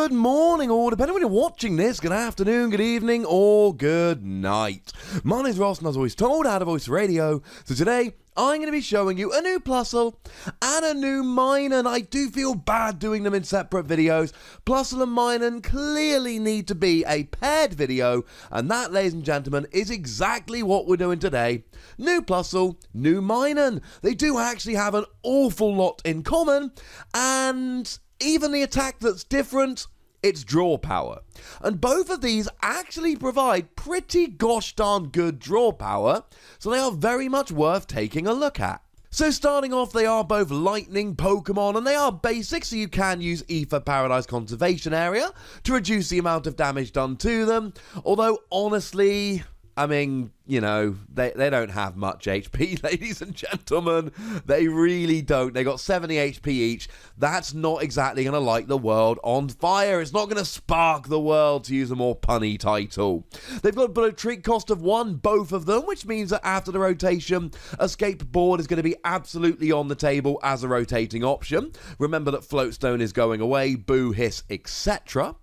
Good morning, or depending on when you're watching this, good afternoon, good evening, or good night. My name's Ross, and as always told, Out of Voice Radio. So today, I'm going to be showing you a new Plusle and a new Minun. I do feel bad doing them in separate videos. Plusle and Minun clearly need to be a paired video, and that, ladies and gentlemen, is exactly what we're doing today. New Plusle, new Minun. They do actually have an awful lot in common, and even the attack that's different, it's draw power. And both of these actually provide pretty gosh darn good draw power, so they are very much worth taking a look at. So starting off, they are both lightning Pokemon, and they are basic, so you can use Ether Paradise Conservation Area to reduce the amount of damage done to them. Although, honestly, I mean, you know, they don't have much HP, ladies and gentlemen. They really don't. They got 70 HP each. That's not exactly going to light the world on fire. It's not going to spark the world, to use a more punny title. They've got a treat cost of 1, both of them, which means that after the rotation, Escape Board is going to be absolutely on the table as a rotating option. Remember that Floatstone is going away, Boo, Hiss, etc.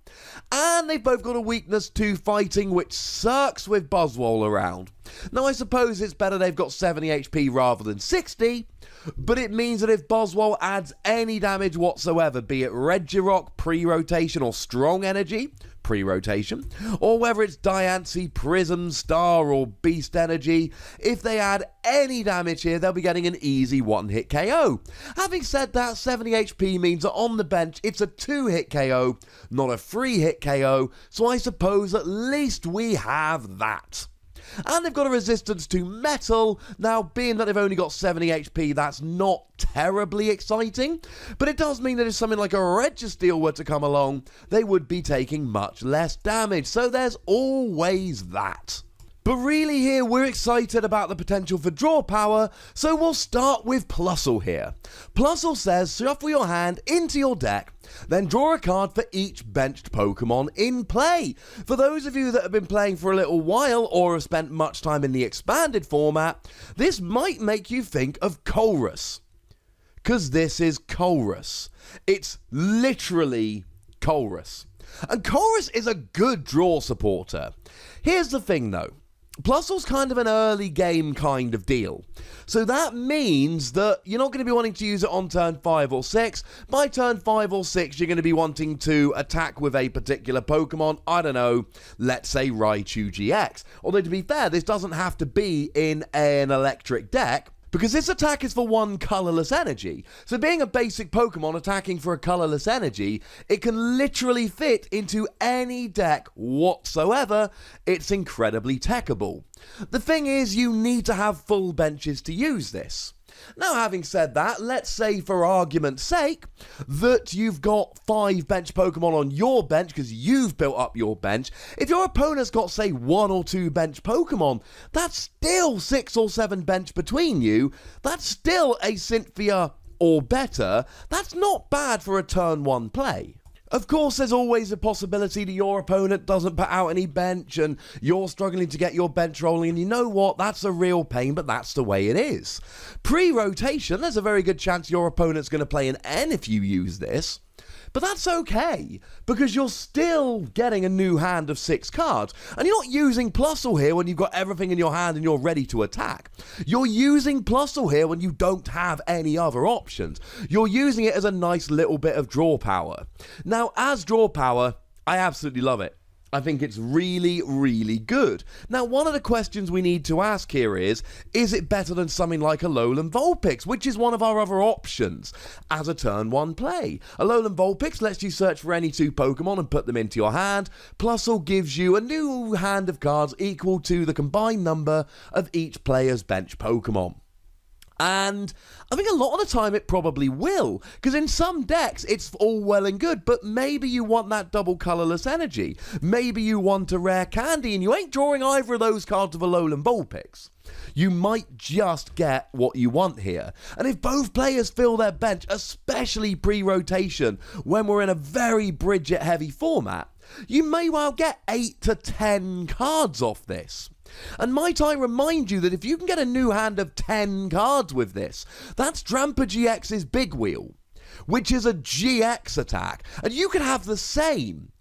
And they've both got a weakness to fighting, which sucks with Buzzwole around. Now, I suppose it's better they've got 70 HP rather than 60, but it means that if Buzzwole adds any damage whatsoever, be it Regirock pre-rotation or Strong Energy pre-rotation, or whether it's Diancie, Prism, Star, or Beast Energy, if they add any damage here, they'll be getting an easy one-hit KO. Having said that, 70 HP means that on the bench, it's a 2-hit KO, not a 3-hit KO, so I suppose at least we have that. And they've got a resistance to metal. Now, being that they've only got 70 HP, that's not terribly exciting, but it does mean that if something like a Registeel were to come along, they would be taking much less damage, so there's always that. But really here, we're excited about the potential for draw power, so we'll start with Plusle here. Plusle says, shuffle your hand into your deck, then draw a card for each benched Pokemon in play. For those of you that have been playing for a little while or have spent much time in the expanded format, this might make you think of Colress. Because this is Colress. It's literally Colress. And Colress is a good draw supporter. Here's the thing though. Plusle's kind of an early game kind of deal. So that means that you're not going to be wanting to use it on turn 5 or 6. By turn 5 or 6, you're going to be wanting to attack with a particular Pokemon. I don't know, let's say Raichu GX. Although to be fair, this doesn't have to be in an electric deck, because this attack is for 1 colourless energy. So being a basic Pokemon attacking for a colourless energy, it can literally fit into any deck whatsoever. It's incredibly techable. The thing is, you need to have full benches to use this. Now, having said that, let's say for argument's sake that you've got 5 bench Pokemon on your bench because you've built up your bench. If your opponent's got, say, 1 or 2 bench Pokemon, that's still 6 or 7 bench between you. That's still a Cynthia or better. That's not bad for a turn 1 play. Of course, there's always a possibility that your opponent doesn't put out any bench and you're struggling to get your bench rolling, and you know what? That's a real pain, but that's the way it is. Pre-rotation, there's a very good chance your opponent's going to play an N if you use this. But that's okay, because you're still getting a new hand of 6 cards. And you're not using Plusle here when you've got everything in your hand and you're ready to attack. You're using Plusle here when you don't have any other options. You're using it as a nice little bit of draw power. Now, as draw power, I absolutely love it. I think it's really, really good. Now, one of the questions we need to ask here is it better than something like a Alolan Vulpix, which is one of our other options as a turn 1 play? Alolan Vulpix lets you search for any 2 Pokemon and put them into your hand. Plusle gives you a new hand of cards equal to the combined number of each player's bench Pokemon. And I think a lot of the time it probably will, because in some decks it's all well and good, but maybe you want that double colourless energy. Maybe you want a rare candy and you ain't drawing either of those cards of Alolan Vulpix. You might just get what you want here. And if both players fill their bench, especially pre-rotation, when we're in a very Bridget heavy format, you may well get 8 to 10 cards off this. And might I remind you that if you can get a new hand of 10 cards with this, that's Drampa GX's Big Wheel. which is a GX attack. And you can have the same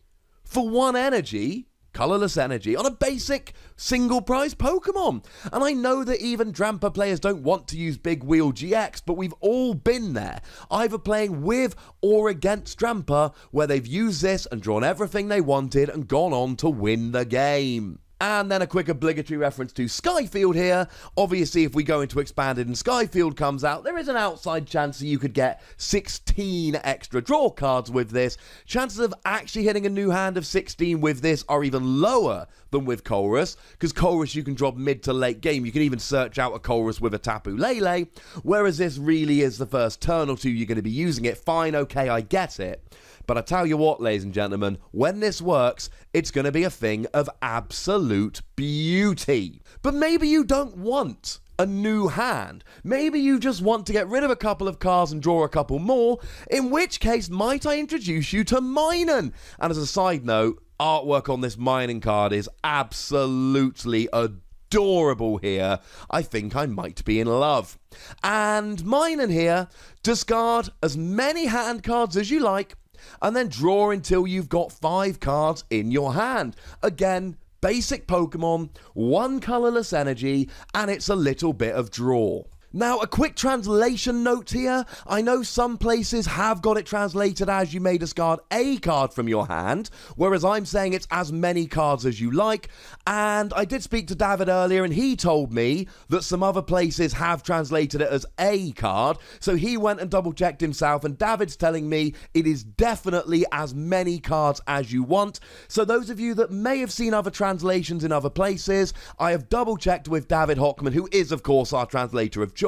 for 1 energy, colorless energy, on a basic single prize Pokemon. And I know that even Drampa players don't want to use Big Wheel GX, but we've all been there, either playing with or against Drampa, where they've used this and drawn everything they wanted and gone on to win the game. And then a quick obligatory reference to Skyfield here. Obviously, if we go into Expanded and Skyfield comes out, there is an outside chance that you could get 16 extra draw cards with this. Chances of actually hitting a new hand of 16 with this are even lower than with Colress, because Colress you can drop mid to late game. You can even search out a Colress with a Tapu Lele, whereas this really is the first turn or two you're going to be using it. Fine, okay, I get it. But I tell you what, ladies and gentlemen, when this works, it's going to be a thing of absolute beauty. But maybe you don't want a new hand. Maybe you just want to get rid of a couple of cards and draw a couple more, in which case might I introduce you to Minun. And as a side note, artwork on this Minun card is absolutely adorable here. I think I might be in love. And Minun here, discard as many hand cards as you like, and then draw until you've got 5 cards in your hand. Again, basic Pokemon, 1 colorless energy, and it's a little bit of draw. Now, a quick translation note here. I know some places have got it translated as you may discard a card from your hand, whereas I'm saying it's as many cards as you like. And I did speak to David earlier, and he told me that some other places have translated it as a card. So he went and double-checked himself, and David's telling me it is definitely as many cards as you want. So those of you that may have seen other translations in other places, I have double-checked with David Hochmann, who is, of course, our translator of choice,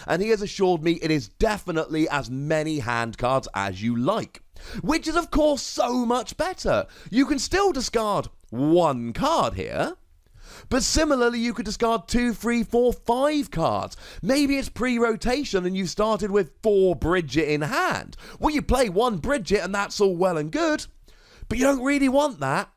and he has assured me it is definitely as many hand cards as you like, which is of course so much better. You can still discard 1 card here, but similarly you could discard 2, 3, 4, 5 cards. Maybe it's pre-rotation and you started with 4 Bridget in hand. Well, you play 1 Bridget and that's all well and good, but you don't really want that.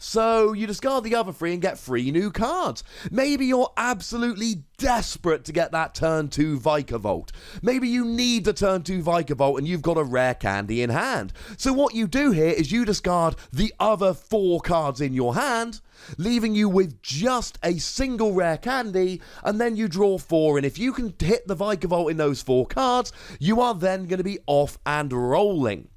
So you discard the other 3 and get 3 new cards. Maybe you're absolutely desperate to get that turn 2 Vikavolt. Maybe you need the turn 2 Vikavolt and you've got a rare candy in hand. So what you do here is you discard the other 4 cards in your hand, leaving you with just a single rare candy, and then you draw 4, and if you can hit the Vikavolt in those 4 cards, you are then going to be off and rolling.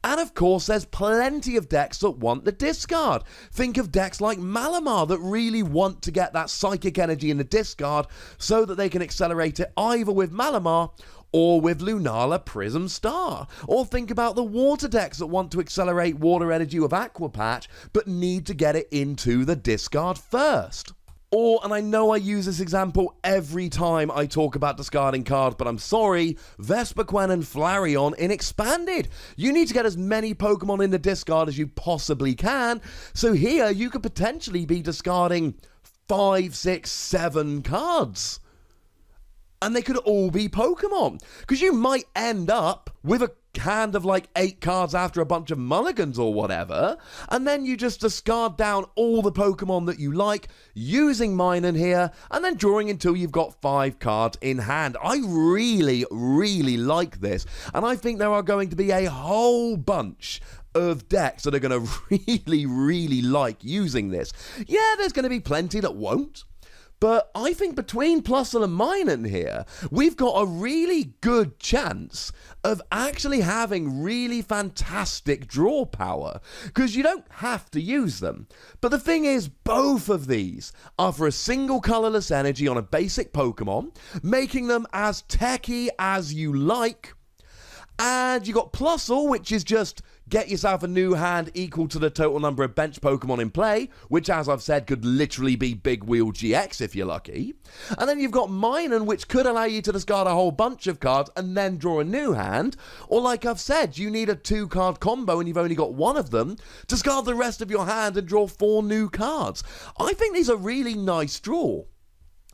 And of course, there's plenty of decks that want the discard. Think of decks like Malamar that really want to get that psychic energy in the discard so that they can accelerate it either with Malamar or with Lunala Prism Star. Or think about the water decks that want to accelerate water energy with Aqua Patch but need to get it into the discard first. Or, and I know I use this example every time I talk about discarding cards, but I'm sorry, Vespiquen and Flareon in Expanded. You need to get as many Pokemon in the discard as you possibly can, so here you could potentially be discarding 5, 6, 7 cards. And they could all be Pokemon, because you might end up with a hand of like 8 cards after a bunch of mulligans or whatever, and then you just discard down all the Pokemon that you like, using Minun here, and then drawing until you've got 5 cards in hand. I really, really like this, and I think there are going to be a whole bunch of decks that are going to really, really like using this. Yeah, there's going to be plenty that won't. But I think between Plusle and Minun here, we've got a really good chance of actually having really fantastic draw power, because you don't have to use them. But the thing is, both of these are for a single colorless energy on a basic Pokemon, making them as techy as you like. And you got Plusle, which is just get yourself a new hand equal to the total number of bench Pokemon in play, which, as I've said, could literally be Big Wheel GX if you're lucky. And then you've got Minun, which could allow you to discard a whole bunch of cards and then draw a new hand. Or like I've said, you need a 2-card combo and you've only got 1 of them. Discard the rest of your hand and draw 4 new cards. I think these are really nice draw.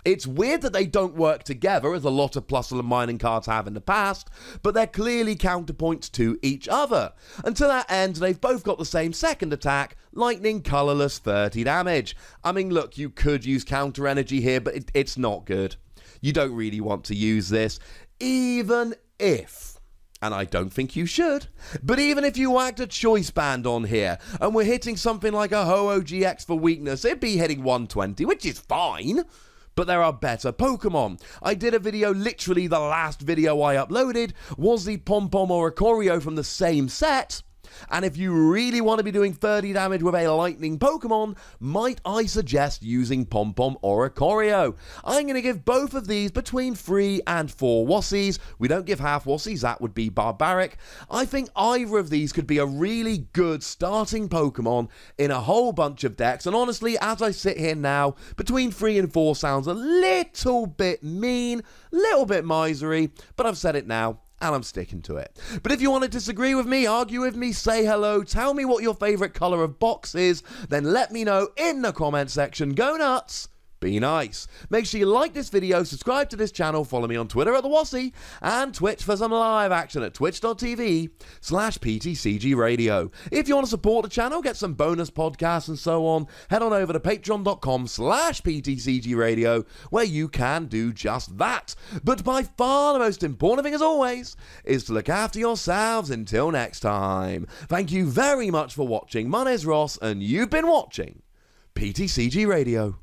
It's weird that they don't work together, as a lot of Plusle and Minun cards have in the past, but they're clearly counterpoints to each other. And to that end, they've both got the same second attack, lightning, colourless, 30 damage. I mean, look, you could use counter energy here, but it's not good. You don't really want to use this, even if and I don't think you should. But even if you whacked a choice band on here, and we're hitting something like a Ho-Oh GX for weakness, it'd be hitting 120, which is fine. But there are better Pokemon. I did a video, literally the last video I uploaded was the Pom-Pom or Oricorio from the same set. And if you really want to be doing 30 damage with a lightning Pokemon, might I suggest using Pom-Pom or Oricorio? I'm going to give both of these between 3 and 4 Wassies. We don't give half Wassies, that would be barbaric. I think either of these could be a really good starting Pokemon in a whole bunch of decks. And honestly, as I sit here now, between 3 and 4 sounds a little bit mean, little bit misery, but I've said it now, and I'm sticking to it. But if you want to disagree with me, argue with me, say hello, tell me what your favourite colour of box is, then let me know in the comment section. Go nuts! Be nice. Make sure you like this video, subscribe to this channel, follow me on Twitter at the Wassie, and Twitch for some live action at twitch.tv/PTCGRadio. If you want to support the channel, get some bonus podcasts and so on, head on over to patreon.com/PTCGRadio, where you can do just that. But by far the most important thing, as always, is to look after yourselves until next time. Thank you very much for watching. My name's Ross, and you've been watching PTCG Radio.